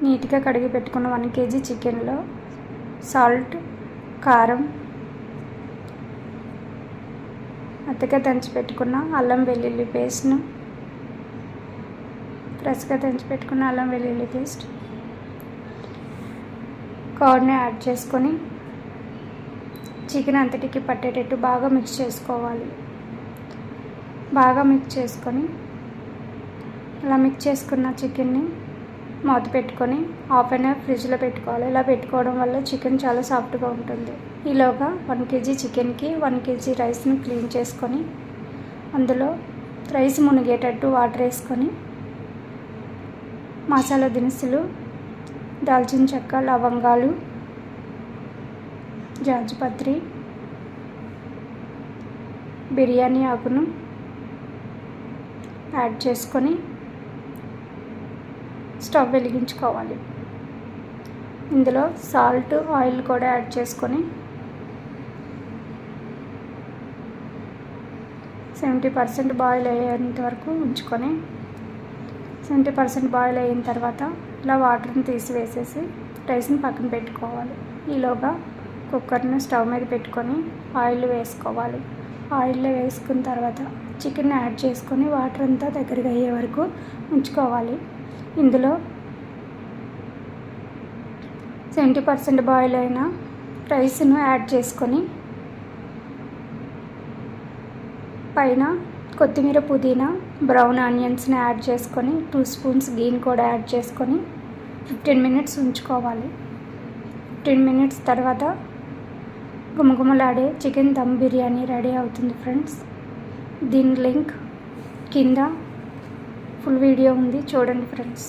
నీట్గా కడిగి పెట్టుకున్న 1 kg చికెన్లో సాల్ట్, కారం, మెత్తగా దంచి పెట్టుకున్న అల్లం వెల్లుల్లి పేస్ట్ను, ఫ్రెష్గా దంచి పెట్టుకున్న అల్లం వెల్లుల్లి పేస్ట్, కర్డ్ని యాడ్ చేసుకొని చికెన్ అంతటికి పట్టేటట్టు బాగా మిక్స్ చేసుకోవాలి. బాగా మిక్స్ చేసుకొని అలా మిక్స్ చేసుకున్న చికెన్ని మూత పెట్టుకొని హాఫ్ అన్ అవర్ ఫ్రిడ్జ్లో పెట్టుకోవాలి. ఇలా పెట్టుకోవడం వల్ల చికెన్ చాలా సాఫ్ట్గా ఉంటుంది. ఈలోగా 1 kg చికెన్కి 1 kg రైస్ని క్లీన్ చేసుకొని అందులో రైస్ మునిగేటట్టు వాటర్ వేసుకొని మసాలా దినుసులు, దాల్చిన చెక్క, లవంగాలు, జాజిపత్రి, బిర్యానీ ఆకును యాడ్ చేసుకొని స్టవ్ వెలిగించుకోవాలి. ఇందులో సాల్ట్, ఆయిల్ కూడా యాడ్ చేసుకొని 70% బాయిల్ అయ్యేంత వరకు ఉంచుకొని 70% బాయిల్ అయిన తర్వాత ఇలా వాటర్ని తీసివేసేసి రైస్ని పక్కన పెట్టుకోవాలి. ఈలోగా కుక్కర్ని స్టవ్ మీద పెట్టుకొని ఆయిల్ వేసుకోవాలి. ఆయిల్లో వేసుకున్న తర్వాత చికెన్ యాడ్ చేసుకొని వాటర్ అంతా దగ్గరగా అయ్యే వరకు ఉంచుకోవాలి. ఇందులో 70% బాయిల్ అయిన రైస్ను యాడ్ చేసుకొని పైన కొత్తిమీర, పుదీనా, బ్రౌన్ ఆనియన్స్ని యాడ్ చేసుకొని 2 స్పూన్స్ గీని కూడా యాడ్ చేసుకొని 15 minutes ఉంచుకోవాలి. 15 minutes తర్వాత గుమగుమలాడే చికెన్ దమ్ బిర్యానీ రెడీ అవుతుంది ఫ్రెండ్స్. దీని లింక్ కింద ఫుల్ వీడియో ఉంది, చూడండి ఫ్రెండ్స్.